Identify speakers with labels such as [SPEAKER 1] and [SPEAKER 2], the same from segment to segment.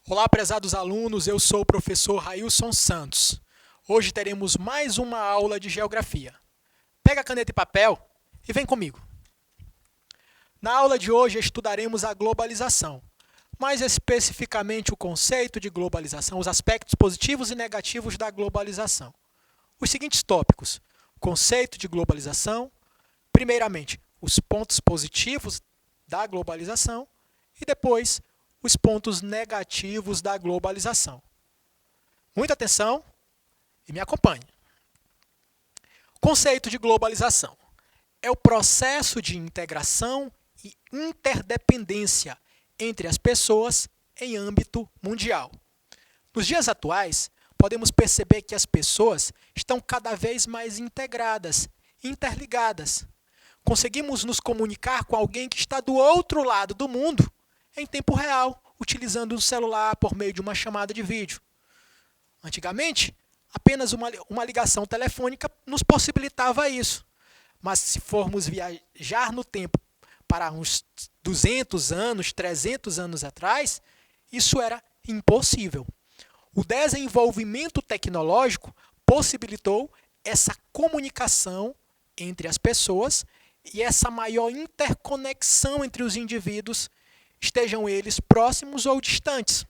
[SPEAKER 1] Olá, prezados alunos, eu sou o professor Railson Santos. Hoje teremos mais uma aula de geografia. Pega a caneta e papel e vem comigo. Na aula de hoje estudaremos a globalização, mais especificamente o conceito de globalização, os aspectos positivos e negativos da globalização. Os seguintes tópicos: conceito de globalização, primeiramente, os pontos positivos da globalização e depois os pontos negativos da globalização. Muita atenção e me acompanhe. Conceito de globalização é o processo de integração e interdependência entre as pessoas em âmbito mundial. Nos dias atuais, podemos perceber que as pessoas estão cada vez mais integradas, interligadas. Conseguimos nos comunicar com alguém que está do outro lado do mundo em tempo real, utilizando o celular por meio de uma chamada de vídeo. Antigamente, apenas uma ligação telefônica nos possibilitava isso. Mas se formos viajar no tempo para uns 200 anos, 300 anos atrás, isso era impossível. O desenvolvimento tecnológico possibilitou essa comunicação entre as pessoas e essa maior interconexão entre os indivíduos, estejam eles próximos ou distantes.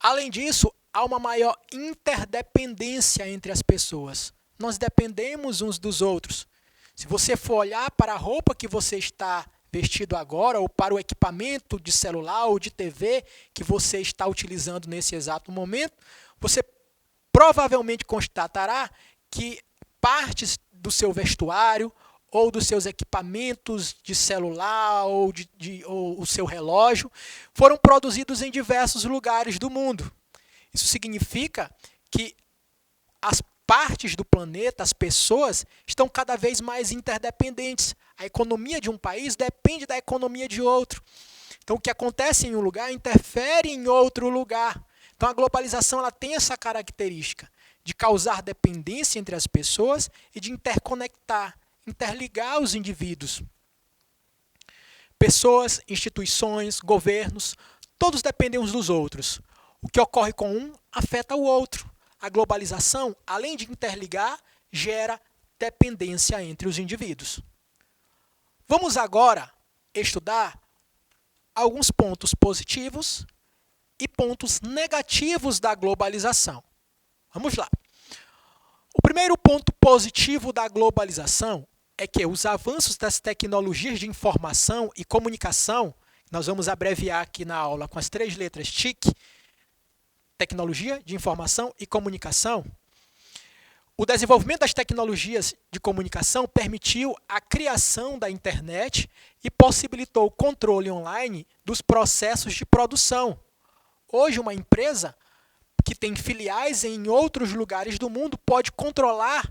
[SPEAKER 1] Além disso, há uma maior interdependência entre as pessoas. Nós dependemos uns dos outros. Se você for olhar para a roupa que você está vestido agora, ou para o equipamento de celular ou de TV que você está utilizando nesse exato momento, você provavelmente constatará que partes do seu vestuário ou dos seus equipamentos de celular ou o seu relógio foram produzidos em diversos lugares do mundo. Isso significa que as partes do planeta, as pessoas, estão cada vez mais interdependentes. A economia de um país depende da economia de outro. Então, o que acontece em um lugar interfere em outro lugar. Então, a globalização ela tem essa característica de causar dependência entre as pessoas e de interconectar, interligar os indivíduos. Pessoas, instituições, governos, todos dependem uns dos outros. O que ocorre com um afeta o outro. A globalização, além de interligar, gera dependência entre os indivíduos. Vamos agora estudar alguns pontos positivos e pontos negativos da globalização. Vamos lá. O primeiro ponto positivo da globalização é que os avanços das tecnologias de informação e comunicação, nós vamos abreviar aqui na aula com as 3 letras TIC, tecnologia de informação e comunicação. O desenvolvimento das tecnologias de comunicação permitiu a criação da internet e possibilitou o controle online dos processos de produção. Hoje, uma empresa que tem filiais em outros lugares do mundo pode controlar,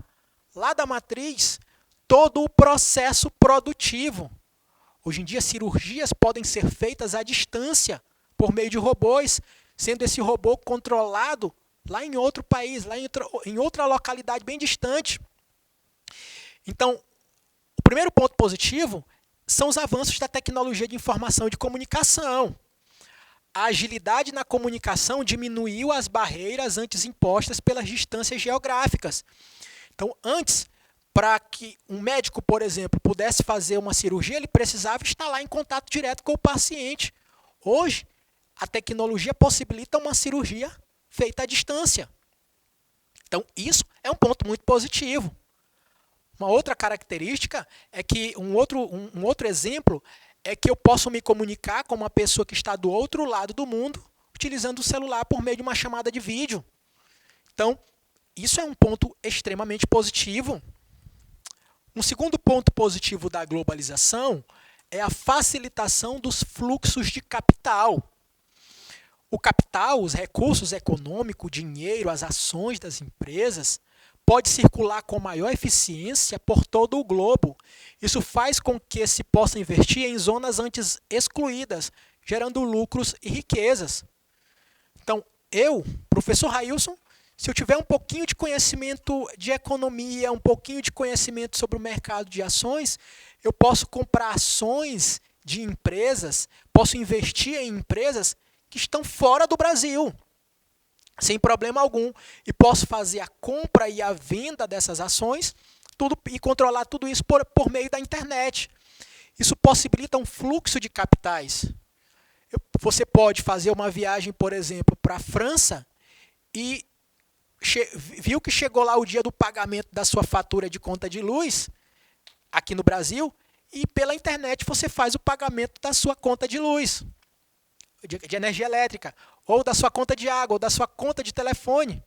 [SPEAKER 1] lá da matriz, todo o processo produtivo. Hoje em dia, cirurgias podem ser feitas à distância, por meio de robôs, sendo esse robô controlado lá em outro país, lá em outra localidade bem distante. Então, o primeiro ponto positivo são os avanços da tecnologia de informação e de comunicação. A agilidade na comunicação diminuiu as barreiras antes impostas pelas distâncias geográficas. Então, antes, para que um médico, por exemplo, pudesse fazer uma cirurgia, ele precisava estar lá em contato direto com o paciente. Hoje, a tecnologia possibilita uma cirurgia feita à distância. Então, isso é um ponto muito positivo. Uma outra característica é que, um outro exemplo, é que eu posso me comunicar com uma pessoa que está do outro lado do mundo, utilizando o celular por meio de uma chamada de vídeo. Então, isso é um ponto extremamente positivo. Um segundo ponto positivo da globalização é a facilitação dos fluxos de capital. O capital, os recursos econômicos, o dinheiro, as ações das empresas, pode circular com maior eficiência por todo o globo. Isso faz com que se possa investir em zonas antes excluídas, gerando lucros e riquezas. Então, eu, professor Railson, Se eu tiver um pouquinho de conhecimento de economia, um pouquinho de conhecimento sobre o mercado de ações, eu posso comprar ações de empresas, posso investir em empresas que estão fora do Brasil, sem problema algum, e posso fazer a compra e a venda dessas ações e controlar tudo isso por meio da internet. Isso possibilita um fluxo de capitais. Você pode fazer uma viagem, por exemplo, para a França e viu que chegou lá o dia do pagamento da sua fatura de conta de luz, aqui no Brasil, e pela internet você faz o pagamento da sua conta de luz, de energia elétrica, ou da sua conta de água, ou da sua conta de telefone.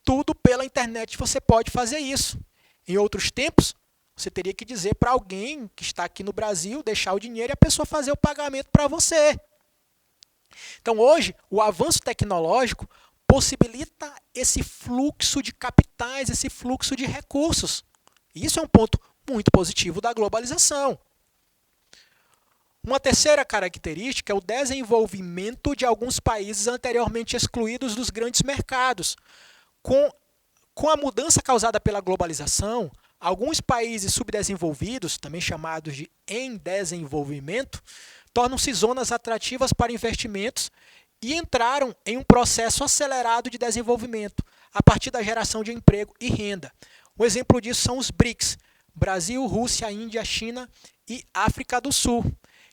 [SPEAKER 1] Tudo pela internet você pode fazer isso. Em outros tempos, você teria que dizer para alguém que está aqui no Brasil, deixar o dinheiro e a pessoa fazer o pagamento para você. Então, hoje, o avanço tecnológico possibilita esse fluxo de capitais, esse fluxo de recursos. Isso é um ponto muito positivo da globalização. Uma terceira característica é o desenvolvimento de alguns países anteriormente excluídos dos grandes mercados. Com a mudança causada pela globalização, alguns países subdesenvolvidos, também chamados de em desenvolvimento, tornam-se zonas atrativas para investimentos e entraram em um processo acelerado de desenvolvimento a partir da geração de emprego e renda. Um exemplo disso são os BRICS: Brasil, Rússia, Índia, China e África do Sul.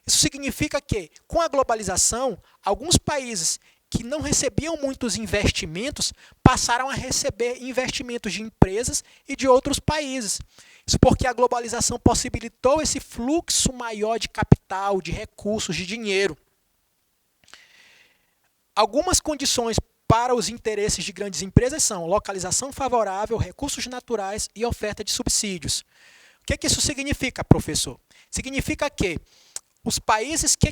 [SPEAKER 1] Isso significa que, com a globalização, alguns países que não recebiam muitos investimentos passaram a receber investimentos de empresas e de outros países. Isso porque a globalização possibilitou esse fluxo maior de capital, de recursos, de dinheiro. Algumas condições para os interesses de grandes empresas são localização favorável, recursos naturais e oferta de subsídios. O que isso significa, professor? Significa que os países que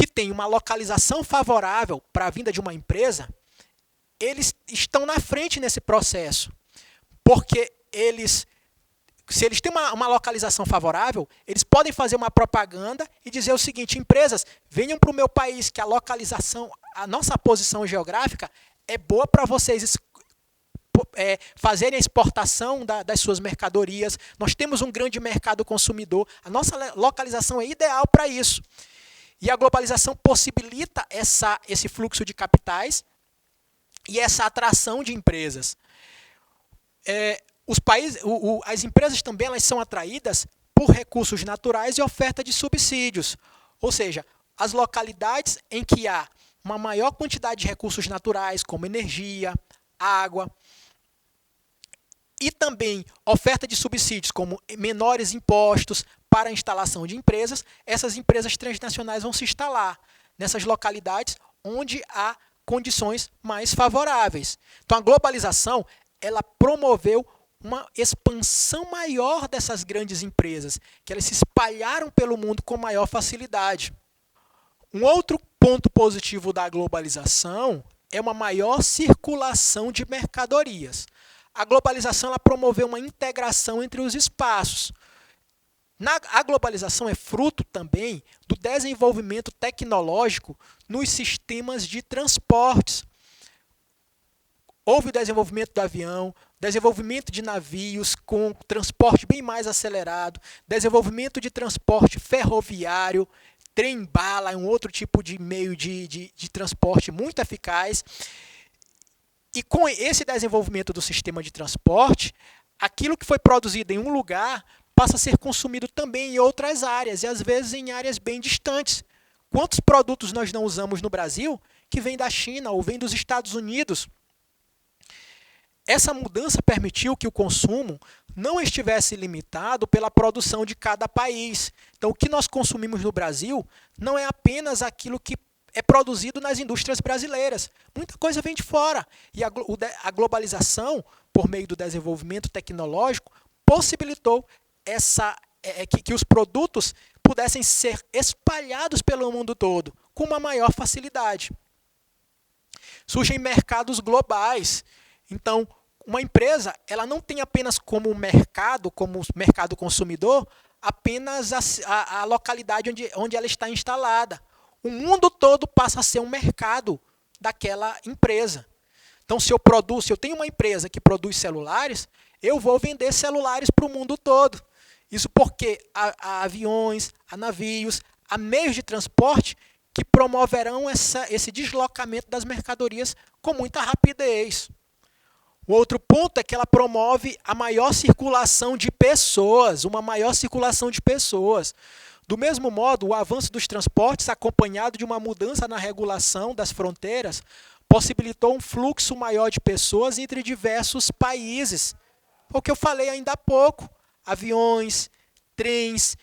[SPEAKER 1] têm uma localização favorável para a vinda de uma empresa, eles estão na frente nesse processo. Porque se eles têm uma localização favorável, eles podem fazer uma propaganda e dizer o seguinte: empresas, venham para o meu país, que a localização, a nossa posição geográfica é boa para vocês fazerem a exportação das suas mercadorias. Nós temos um grande mercado consumidor, a nossa localização é ideal para isso. E a globalização possibilita esse fluxo de capitais e essa atração de empresas. As empresas também elas são atraídas por recursos naturais e oferta de subsídios. Ou seja, as localidades em que há uma maior quantidade de recursos naturais, como energia, água, e também oferta de subsídios, como menores impostos para a instalação de empresas, essas empresas transnacionais vão se instalar nessas localidades onde há condições mais favoráveis. Então, a globalização ela promoveu uma expansão maior dessas grandes empresas, que elas se espalharam pelo mundo com maior facilidade. Um outro ponto positivo da globalização é uma maior circulação de mercadorias. A globalização ela promoveu uma integração entre os espaços. A globalização é fruto também do desenvolvimento tecnológico nos sistemas de transportes. Houve o desenvolvimento do avião, desenvolvimento de navios com transporte bem mais acelerado, desenvolvimento de transporte ferroviário, trem-bala é um outro tipo de meio de transporte muito eficaz. E com esse desenvolvimento do sistema de transporte, aquilo que foi produzido em um lugar passa a ser consumido também em outras áreas, e às vezes em áreas bem distantes. Quantos produtos nós não usamos no Brasil que vêm da China ou vêm dos Estados Unidos? Essa mudança permitiu que o consumo não estivesse limitado pela produção de cada país. Então, o que nós consumimos no Brasil não é apenas aquilo que é produzido nas indústrias brasileiras. Muita coisa vem de fora. E a globalização, por meio do desenvolvimento tecnológico, possibilitou que os produtos pudessem ser espalhados pelo mundo todo com uma maior facilidade. Surgem mercados globais. Então, uma empresa ela não tem apenas como mercado consumidor, apenas a localidade onde ela está instalada. O mundo todo passa a ser um mercado daquela empresa. Então, se eu tenho uma empresa que produz celulares, eu vou vender celulares para o mundo todo. Isso porque há aviões, há navios, há meios de transporte que promoverão esse deslocamento das mercadorias com muita rapidez. O outro ponto é que ela promove a maior circulação de pessoas, uma maior circulação de pessoas. Do mesmo modo, o avanço dos transportes, acompanhado de uma mudança na regulação das fronteiras, possibilitou um fluxo maior de pessoas entre diversos países. Foi o que eu falei ainda há pouco. Aviões, trens,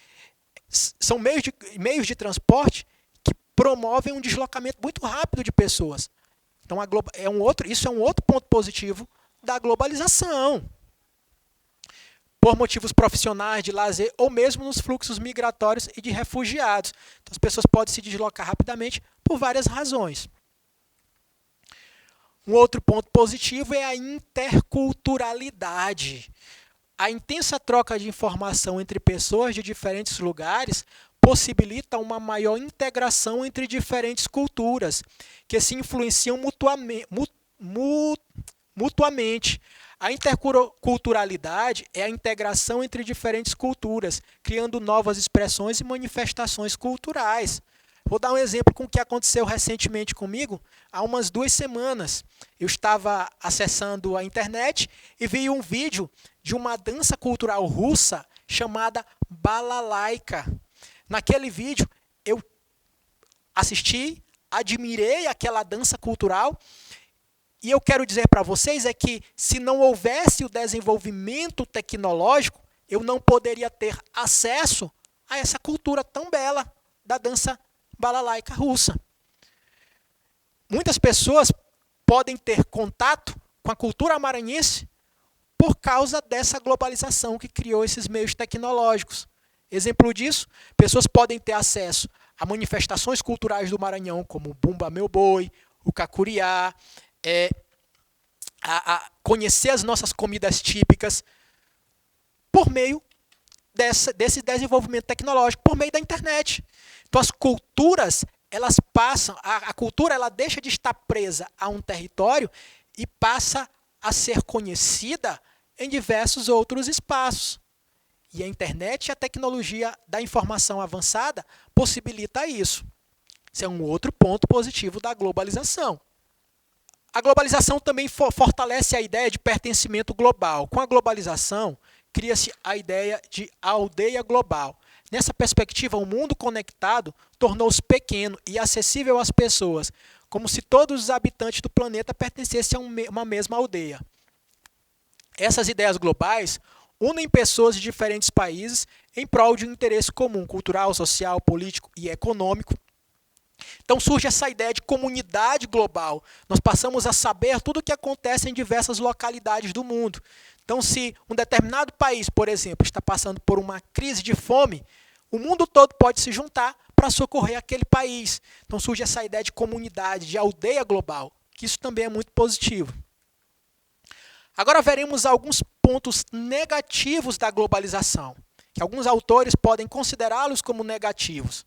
[SPEAKER 1] são meios de transporte que promovem um deslocamento muito rápido de pessoas. Então, isso é um outro ponto positivo da globalização. Por motivos profissionais, de lazer, ou mesmo nos fluxos migratórios e de refugiados. Então, as pessoas podem se deslocar rapidamente por várias razões. Um outro ponto positivo é a interculturalidade. A intensa troca de informação entre pessoas de diferentes lugares possibilita uma maior integração entre diferentes culturas, que se influenciam mutuamente. A interculturalidade é a integração entre diferentes culturas, criando novas expressões e manifestações culturais. Vou dar um exemplo com o que aconteceu recentemente comigo. Há umas 2 semanas, eu estava acessando a internet e vi um vídeo de uma dança cultural russa chamada balalaika. Naquele vídeo, eu assisti, admirei aquela dança cultural. E eu quero dizer para vocês é que se não houvesse o desenvolvimento tecnológico, eu não poderia ter acesso a essa cultura tão bela da dança balalaika russa. Muitas pessoas podem ter contato com a cultura maranhense por causa dessa globalização que criou esses meios tecnológicos. Exemplo disso, pessoas podem ter acesso a manifestações culturais do Maranhão, como o Bumba Meu Boi, o Cacuriá, a conhecer as nossas comidas típicas por meio desse desenvolvimento tecnológico, por meio da internet. Então as culturas, elas passam, a cultura ela deixa de estar presa a um território e passa a ser conhecida em diversos outros espaços. E a internet e a tecnologia da informação avançada possibilita isso. Esse é um outro ponto positivo da globalização. A globalização também fortalece a ideia de pertencimento global. Com a globalização, cria-se a ideia de aldeia global. Nessa perspectiva, o mundo conectado tornou-se pequeno e acessível às pessoas, como se todos os habitantes do planeta pertencessem a uma mesma aldeia. Essas ideias globais unem pessoas de diferentes países em prol de um interesse comum, cultural, social, político e econômico. Então surge essa ideia de comunidade global. Nós passamos a saber tudo o que acontece em diversas localidades do mundo. Então, se um determinado país, por exemplo, está passando por uma crise de fome, o mundo todo pode se juntar para socorrer aquele país. Então surge essa ideia de comunidade, de aldeia global, que isso também é muito positivo. Agora veremos alguns pontos negativos da globalização, que alguns autores podem considerá-los como negativos.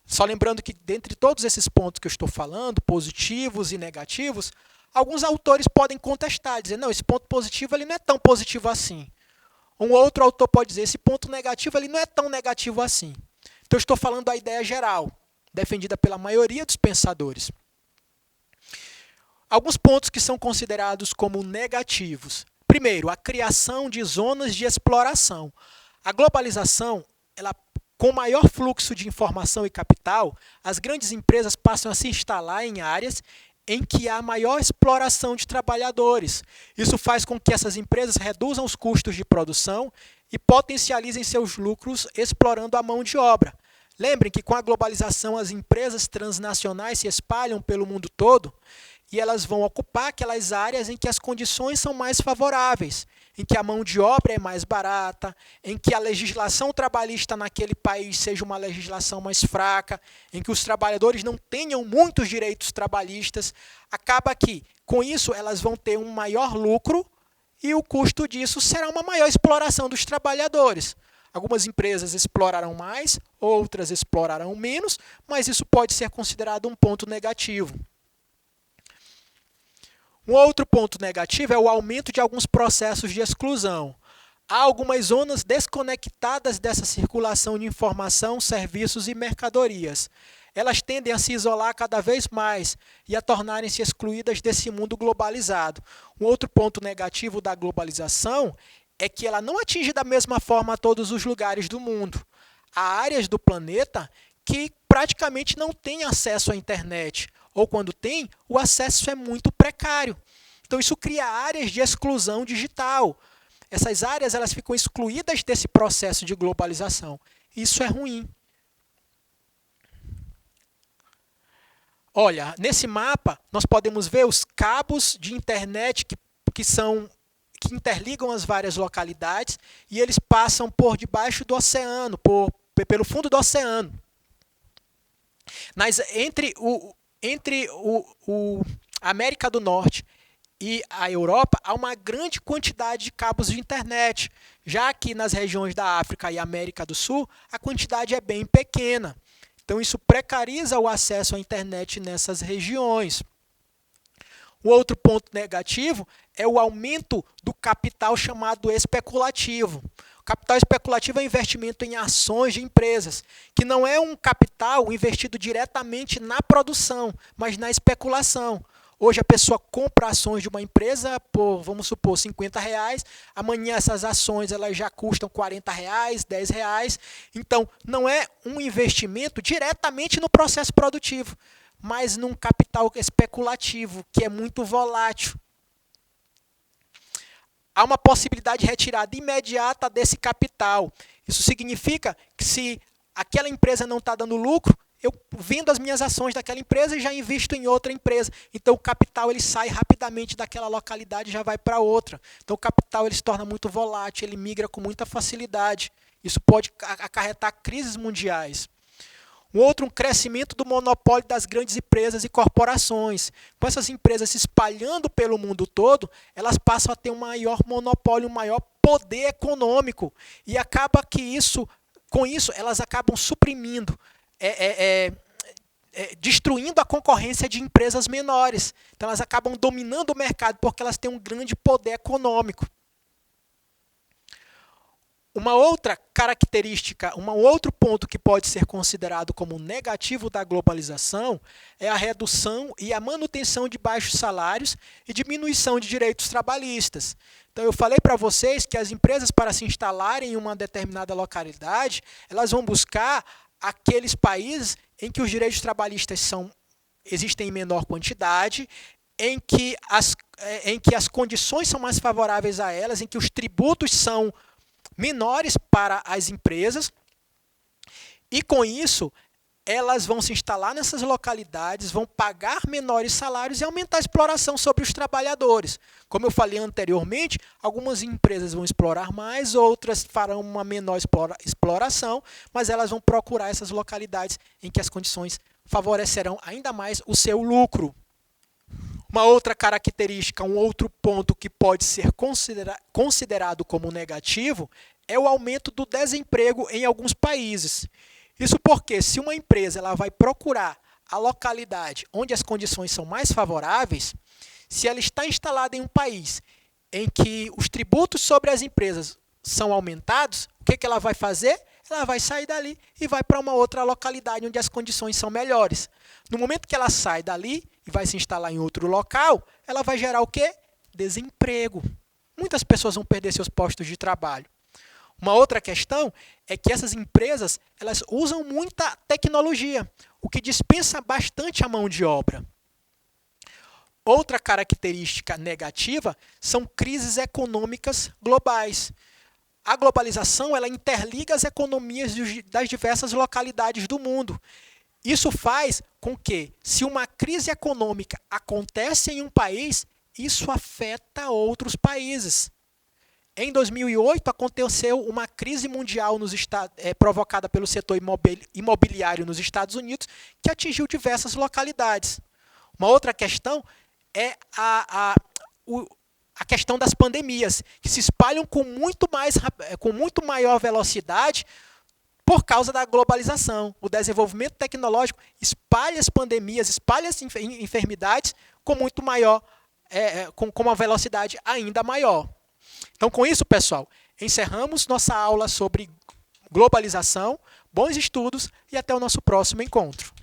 [SPEAKER 1] Só lembrando que, dentre todos esses pontos que eu estou falando, positivos e negativos, alguns autores podem contestar, dizer, não, esse ponto positivo ele não é tão positivo assim. Um outro autor pode dizer, esse ponto negativo ele não é tão negativo assim. Então, eu estou falando da ideia geral, defendida pela maioria dos pensadores. Alguns pontos que são considerados como negativos. Primeiro, a criação de zonas de exploração. A globalização, com maior fluxo de informação e capital, as grandes empresas passam a se instalar em áreas em que há maior exploração de trabalhadores. Isso faz com que essas empresas reduzam os custos de produção e potencializem seus lucros explorando a mão de obra. Lembrem que com a globalização as empresas transnacionais se espalham pelo mundo todo e elas vão ocupar aquelas áreas em que as condições são mais favoráveis, em que a mão de obra é mais barata, em que a legislação trabalhista naquele país seja uma legislação mais fraca, em que os trabalhadores não tenham muitos direitos trabalhistas. Acaba que, com isso, elas vão ter um maior lucro e o custo disso será uma maior exploração dos trabalhadores. Algumas empresas explorarão mais, outras explorarão menos, mas isso pode ser considerado um ponto negativo. Um outro ponto negativo é o aumento de alguns processos de exclusão. Há algumas zonas desconectadas dessa circulação de informação, serviços e mercadorias. Elas tendem a se isolar cada vez mais e a tornarem-se excluídas desse mundo globalizado. Um outro ponto negativo da globalização é que ela não atinge da mesma forma todos os lugares do mundo. Há áreas do planeta que praticamente não têm acesso à internet, ou quando tem, o acesso é muito precário. Então isso cria áreas de exclusão digital. Essas áreas elas ficam excluídas desse processo de globalização. Isso é ruim. Olha, nesse mapa nós podemos ver os cabos de internet que interligam as várias localidades e eles passam por debaixo do oceano, pelo fundo do oceano. Entre a América do Norte e a Europa, há uma grande quantidade de cabos de internet. Já aqui nas regiões da África e América do Sul, a quantidade é bem pequena. Então, isso precariza o acesso à internet nessas regiões. O outro ponto negativo é o aumento do capital chamado especulativo. O capital especulativo é investimento em ações de empresas, que não é um capital investido diretamente na produção, mas na especulação. Hoje a pessoa compra ações de uma empresa por, vamos supor, R$50, amanhã essas ações elas já custam R$40, R$10. Então, não é um investimento diretamente no processo produtivo, mas num capital especulativo, que é muito volátil. Há uma possibilidade de retirada imediata desse capital. Isso significa que se aquela empresa não está dando lucro, eu vendo as minhas ações daquela empresa e já invisto em outra empresa. Então o capital ele sai rapidamente daquela localidade e já vai para outra. Então o capital ele se torna muito volátil, ele migra com muita facilidade. Isso pode acarretar crises mundiais. Um crescimento do monopólio das grandes empresas e corporações. Com essas empresas se espalhando pelo mundo todo, elas passam a ter um maior monopólio, um maior poder econômico. E acaba que com isso, elas acabam suprimindo, destruindo a concorrência de empresas menores. Então, elas acabam dominando o mercado porque elas têm um grande poder econômico. Uma outra característica, um outro ponto que pode ser considerado como negativo da globalização é a redução e a manutenção de baixos salários e diminuição de direitos trabalhistas. Então, eu falei para vocês que as empresas, para se instalarem em uma determinada localidade, elas vão buscar aqueles países em que os direitos trabalhistas existem em menor quantidade, em que as condições são mais favoráveis a elas, em que os tributos são menores para as empresas, e com isso elas vão se instalar nessas localidades, vão pagar menores salários e aumentar a exploração sobre os trabalhadores. Como eu falei anteriormente, algumas empresas vão explorar mais, outras farão uma menor exploração, mas elas vão procurar essas localidades em que as condições favorecerão ainda mais o seu lucro. Uma outra característica, um outro ponto que pode ser considerado como negativo é o aumento do desemprego em alguns países. Isso porque, se uma empresa ela vai procurar a localidade onde as condições são mais favoráveis, se ela está instalada em um país em que os tributos sobre as empresas são aumentados, o que ela vai fazer? Ela vai sair dali e vai para uma outra localidade onde as condições são melhores. No momento que ela sai dali e vai se instalar em outro local, ela vai gerar o quê? Desemprego. Muitas pessoas vão perder seus postos de trabalho. Uma outra questão é que essas empresas elas usam muita tecnologia, o que dispensa bastante a mão de obra. Outra característica negativa são crises econômicas globais. A globalização ela interliga as economias das diversas localidades do mundo. Isso faz com que, se uma crise econômica acontece em um país, isso afeta outros países. Em 2008, aconteceu uma crise mundial provocada pelo setor imobiliário nos Estados Unidos, que atingiu diversas localidades. Uma outra questão é a questão das pandemias, que se espalham com muito maior velocidade por causa da globalização. O desenvolvimento tecnológico espalha as pandemias, espalha as enfermidades com muito maior com uma velocidade ainda maior. Então, com isso, pessoal, encerramos nossa aula sobre globalização. Bons estudos e até o nosso próximo encontro.